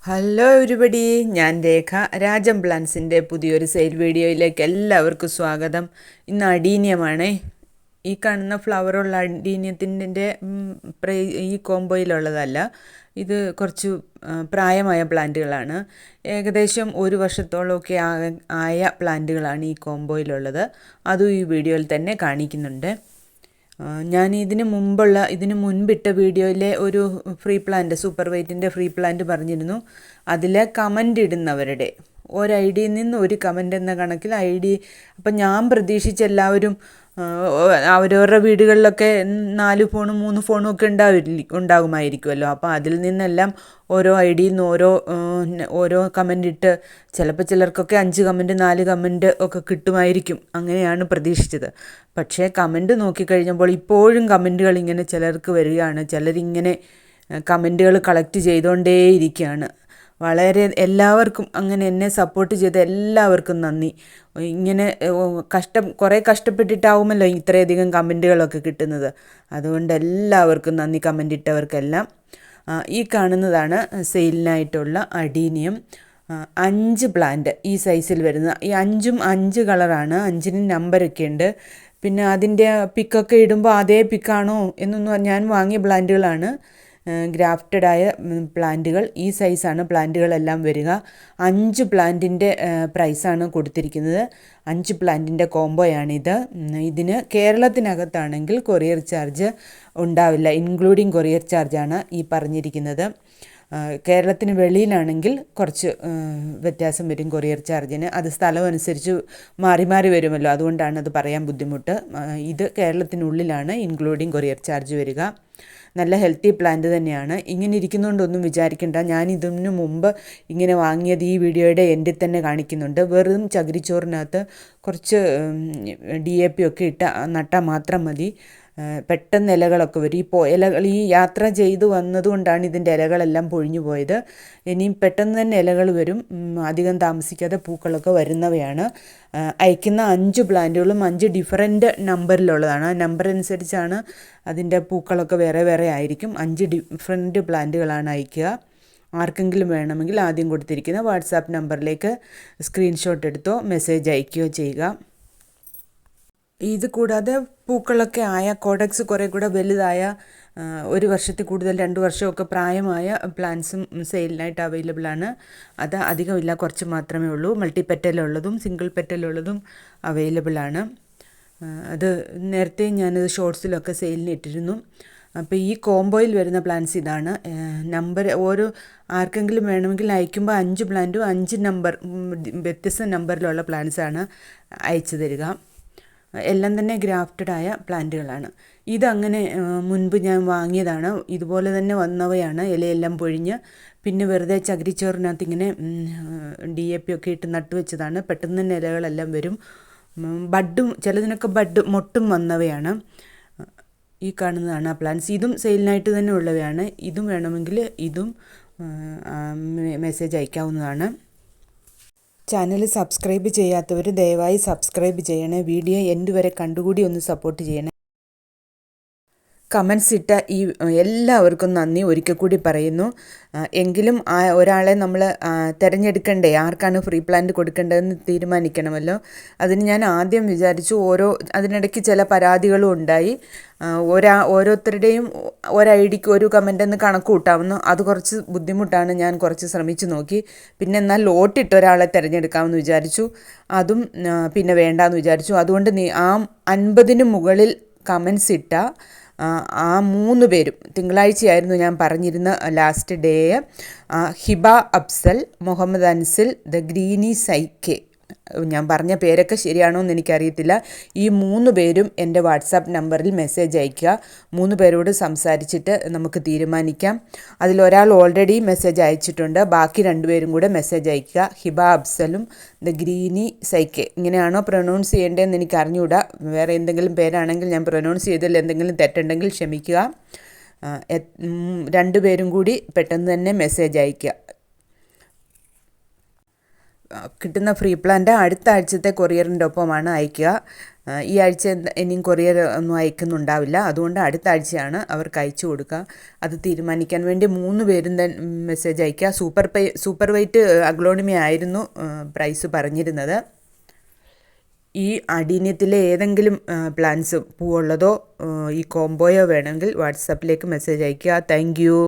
Hello everybody, ഞാൻ രേഖ. രാജം പ്ലാൻസിൻ്റെ പുതിയൊരു sale വീഡിയോയിലേക്ക് എല്ലാവർക്കും സ്വാഗതം. ഇന്ന് അഡീനിയമാണ്. ഈ കാണുന്ന ഫ്ലവറുള്ള അഡീനിയത്തിൻ്റെ ഈ കോംബോയിലുള്ളതല്ല. ഇത് കുറച്ച് പ്രായമായ പ്ലാന്റുകളാണ്. ഏകദേശം ഒരു വർഷത്തോളമൊക്കെ ആയ പ്ലാന്റുകളാണ് ഈ കോംബോയിലുള്ളത്. അതും ഈ വീഡിയോയിൽ തന്നെ കാണിക്കുന്നുണ്ട്. ഞാൻ ഇതിന് മുൻപിട്ട വീഡിയോയിലെ ഒരു ഫ്രീ പ്ലാന്റ്, സൂപ്പർ വെയ്റ്റിൻ്റെ ഫ്രീ പ്ലാന്റ് പറഞ്ഞിരുന്നു. അതിൽ കമൻ്റ് ഇടുന്നവരുടെ ഒരു ഐ ഡിയിൽ നിന്ന് ഒരു കമൻ്റ് എന്ന കണക്കിൽ ഐ ഡി. അപ്പം ഞാൻ പ്രതീക്ഷിച്ച എല്ലാവരും അവരവരുടെ വീടുകളിലൊക്കെ 4 ഫോണും 3 ഫോണും ഒക്കെ ഉണ്ടാകുമായിരിക്കുമല്ലോ. അപ്പോൾ അതിൽ നിന്നെല്ലാം ഓരോ ഐ ഡിയിൽ നിന്ന് ഓരോ കമൻ്റ് ഇട്ട് ചിലപ്പോൾ ചിലർക്കൊക്കെ 5 കമൻറ്റ് 4 കമൻറ്റ് ഒക്കെ കിട്ടുമായിരിക്കും. അങ്ങനെയാണ് പ്രതീക്ഷിച്ചത്. പക്ഷേ കമൻറ്റ് നോക്കിക്കഴിഞ്ഞപ്പോൾ ഇപ്പോഴും കമൻറ്റുകൾ ഇങ്ങനെ ചിലർക്ക് വരികയാണ്. ചിലരിങ്ങനെ കമൻറ്റുകൾ കളക്ട് ചെയ്തുകൊണ്ടേയിരിക്കുകയാണ്. വളരെ എല്ലാവർക്കും, അങ്ങനെ എന്നെ സപ്പോർട്ട് ചെയ്ത എല്ലാവർക്കും നന്ദി. ഇങ്ങനെ കുറേ കഷ്ടപ്പെട്ടിട്ടാവുമല്ലോ ഇത്രയധികം കമൻറ്റുകളൊക്കെ കിട്ടുന്നത്. അതുകൊണ്ട് എല്ലാവർക്കും നന്ദി, കമൻ്റ് ഇട്ടവർക്കെല്ലാം. ഈ കാണുന്നതാണ് സെയിലിനായിട്ടുള്ള അഡീനിയം. 5 പ്ലാന്റ് ഈ സൈസിൽ വരുന്ന. ഈ 5ഉം 5 കളറാണ്. 5ന് നമ്പരൊക്കെ ഉണ്ട്. പിന്നെ അതിൻ്റെ പിക്കൊക്കെ ഇടുമ്പോൾ അതേ പിക്കാണോ എന്നൊന്നും, ഞാൻ വാങ്ങിയ പ്ലാന്റുകളാണ്, ഗ്രാഫ്റ്റഡായ പ്ലാന്റുകൾ. ഈ സൈസാണ് പ്ലാന്റുകളെല്ലാം വരിക. 5 പ്ലാന്റിൻ്റെ പ്രൈസാണ് കൊടുത്തിരിക്കുന്നത്. 5 പ്ലാന്റിൻ്റെ കോംബോയാണിത്. ഇതിന് കേരളത്തിനകത്താണെങ്കിൽ കൊറിയർ ചാർജ് ഉണ്ടാവില്ല, ഇൻക്ലൂഡിങ് കൊറിയർ ചാർജാണ് ഈ പറഞ്ഞിരിക്കുന്നത്. കേരളത്തിന് വെളിയിലാണെങ്കിൽ കുറച്ച് വ്യത്യാസം വരും കൊറിയർ ചാർജിന്. അത് സ്ഥലം അനുസരിച്ച് മാറി മാറി വരുമല്ലോ, അതുകൊണ്ടാണ് അത് പറയാൻ ബുദ്ധിമുട്ട്. ഇത് കേരളത്തിനുള്ളിലാണ് ഇൻക്ലൂഡിങ് കൊറിയർ ചാർജ് വരിക. നല്ല ഹെൽത്തി പ്ലാന്റ് തന്നെയാണ്. ഇങ്ങനെ ഇരിക്കുന്നതുകൊണ്ടൊന്നും വിചാരിക്കേണ്ട. ഞാൻ ഇതിനു മുമ്പ് ഇങ്ങനെ വാങ്ങിയത് ഈ വീഡിയോയുടെ എൻഡിൽ തന്നെ കാണിക്കുന്നുണ്ട്. വെറും ചകിരിച്ചോറിനകത്ത് കുറച്ച് DAP ഒക്കെ ഇട്ട് നട്ടാൽ മാത്രം മതി. പെട്ടെന്ന് ഇലകളൊക്കെ വരും. ഇലകൾ ഈ യാത്ര ചെയ്ത് വന്നതുകൊണ്ടാണ് ഇതിൻ്റെ ഇലകളെല്ലാം പൊഴിഞ്ഞു പോയത്. ഇനിയും പെട്ടെന്ന് തന്നെ ഇലകൾ വരും. അധികം താമസിക്കാതെ പൂക്കളൊക്കെ വരുന്നവയാണ്. അയക്കുന്ന 5 പ്ലാന്റുകളും 5 ഡിഫറൻറ്റ് നമ്പറിലുള്ളതാണ്. ആ നമ്പർ അനുസരിച്ചാണ് അതിൻ്റെ പൂക്കളൊക്കെ വേറെ വേറെ ആയിരിക്കും. 5 ഡിഫറൻറ്റ് പ്ലാന്റുകളാണ് അയക്കുക. ആർക്കെങ്കിലും വേണമെങ്കിൽ ആദ്യം കൊടുത്തിരിക്കുന്ന വാട്സാപ്പ് നമ്പറിലേക്ക് സ്ക്രീൻഷോട്ട് എടുത്തോ മെസ്സേജ് അയക്കുകയോ ചെയ്യുക. ഇത് കൂടാതെ പൂക്കളൊക്കെ ആയ കോഡക്സ് കുറേ കൂടെ വലുതായ 1 വർഷത്തിൽ കൂടുതൽ 2 വർഷമൊക്കെ പ്രായമായ പ്ലാന്റ്സും സെയിലിനായിട്ട് അവൈലബിളാണ്. അത് അധികമില്ല, കുറച്ച് മാത്രമേ ഉള്ളൂ. മൾട്ടി പെറ്റലുള്ളതും സിംഗിൾ പെറ്റലുള്ളതും അവൈലബിളാണ്. അത് നേരത്തെ ഞാനത് ഷോർട്സിലൊക്കെ സെയിലിന് ഇട്ടിരുന്നു. അപ്പോൾ ഈ കോംബോയിൽ വരുന്ന പ്ലാന്റ്സ് ഇതാണ്. നമ്പർ ആർക്കെങ്കിലും വേണമെങ്കിൽ അയക്കുമ്പോൾ 5 പ്ലാന്റും 5 നമ്പർ വ്യത്യസ്ത നമ്പറിലുള്ള പ്ലാന്റ്സാണ് അയച്ചു തരിക. എല്ലാം തന്നെ ഗ്രാഫ്റ്റഡായ പ്ലാന്റുകളാണ്. ഇതങ്ങനെ മുൻപ് ഞാൻ വാങ്ങിയതാണ്. ഇതുപോലെ തന്നെ വന്നവയാണ്. ഇലയെല്ലാം പൊഴിഞ്ഞ് പിന്നെ വെറുതെ ചകിരിച്ചോറിനകത്ത് ഇങ്ങനെ DAP ഒക്കെ ഇട്ട് നട്ടുവെച്ചതാണ്. പെട്ടെന്ന് തന്നെ ഇലകളെല്ലാം വരും. ബഡും ചിലതിനൊക്കെ മൊട്ടും വന്നവയാണ്. ഈ കാണുന്നതാണ് ആ പ്ലാന്റ്സ്. ഇതും സെയിലിനായിട്ട് തന്നെ ഉള്ളവയാണ്. ഇതും വേണമെങ്കിൽ ഇതും മെസ്സേജ് അയക്കാവുന്നതാണ്. ചാനൽ സബ്സ്ക്രൈബ് ചെയ്യാത്തവർ ദയവായി സബ്സ്ക്രൈബ് ചെയ്യണേ. വീഡിയോ എൻഡ് വരെ കണ്ടുകൂടി ഒന്ന് സപ്പോർട്ട് ചെയ്യണേ. കമൻസ് ഇട്ട എല്ലാവർക്കും നന്ദി ഒരിക്കൽ കൂടി പറയുന്നു. എങ്കിലും ഒരാളെ നമ്മൾ തിരഞ്ഞെടുക്കണ്ടേ, ആർക്കാണ് ഫ്രീ പ്ലാന്റ് കൊടുക്കേണ്ടതെന്ന് തീരുമാനിക്കണമല്ലോ. അതിന് ഞാൻ ആദ്യം വിചാരിച്ചു, അതിനിടയ്ക്ക് ചില പരാതികളും ഉണ്ടായി. ഓരോരുത്തരുടെയും ഐഡിക്ക് ഒരു കമൻ്റെന്ന് കണക്ക് കൂട്ടാവുന്നു. അത് കുറച്ച് ബുദ്ധിമുട്ടാണ്. ഞാൻ കുറച്ച് ശ്രമിച്ചു നോക്കി. പിന്നെ എന്നാൽ ലോട്ടിട്ട് ഒരാളെ തിരഞ്ഞെടുക്കാമെന്ന് വിചാരിച്ചു. അതും പിന്നെ വേണ്ടാന്ന് വിചാരിച്ചു. അതുകൊണ്ട് ആ 50-ന് മുകളിൽ കമൻസ് ഇട്ട ആ 3 പേരും, തിങ്കളാഴ്ചയായിരുന്നു ഞാൻ പറഞ്ഞിരുന്ന last day, Hiba Afsal, Muhammad Ansil, the greeny psyche, ഞാൻ പറഞ്ഞ പേരൊക്കെ ശരിയാണോ എന്ന് എനിക്കറിയത്തില്ല. ഈ 3 പേരും എൻ്റെ വാട്സാപ്പ് നമ്പറിൽ മെസ്സേജ് അയയ്ക്കുക. 3 പേരോട് സംസാരിച്ചിട്ട് നമുക്ക് തീരുമാനിക്കാം. അതിലൊരാൾ ഓൾറെഡി മെസ്സേജ് അയച്ചിട്ടുണ്ട്. ബാക്കി 2 പേരും കൂടെ മെസ്സേജ് അയയ്ക്കുക. ഹിബ അഫ്സലും ദ ഗ്രീനി സൈക്കെ. ഇങ്ങനെയാണോ പ്രൊനൗൺസ് ചെയ്യേണ്ടതെന്ന് എനിക്ക് അറിഞ്ഞുകൂടാ. വേറെ എന്തെങ്കിലും പേരാണെങ്കിൽ ഞാൻ പ്രൊനൗൺസ് ചെയ്തതിൽ എന്തെങ്കിലും തെറ്റുണ്ടെങ്കിൽ ക്ഷമിക്കുക. 2 പേരും കൂടി പെട്ടെന്ന് തന്നെ മെസ്സേജ് അയയ്ക്കുക. കിട്ടുന്ന ഫ്രീ പ്ലാന്റ് അടുത്ത ആഴ്ചത്തെ കൊറിയറിൻ്റെ ഒപ്പമാണ് അയക്കുക. ഈ ആഴ്ച ഇനിയും കൊറിയർ ഒന്നും അയക്കുന്നുണ്ടാവില്ല. അതുകൊണ്ട് അടുത്ത ആഴ്ചയാണ് അവർക്ക് അയച്ചു കൊടുക്കുക. അത് തീരുമാനിക്കാൻ വേണ്ടി 3 പേരും മെസ്സേജ് അയക്കുക. സൂപ്പർ വെയിറ്റ് അഗ്ലോണിമ ആയിരുന്നു പ്രൈസ് പറഞ്ഞിരുന്നത്. ഈ അടീന്യത്തിലെ ഏതെങ്കിലും പ്ലാന്റ്സ് പൂവുള്ളതോ ഈ കോംബോയോ വേണമെങ്കിൽ വാട്സാപ്പിലേക്ക് മെസ്സേജ് അയയ്ക്കുക. Thank you.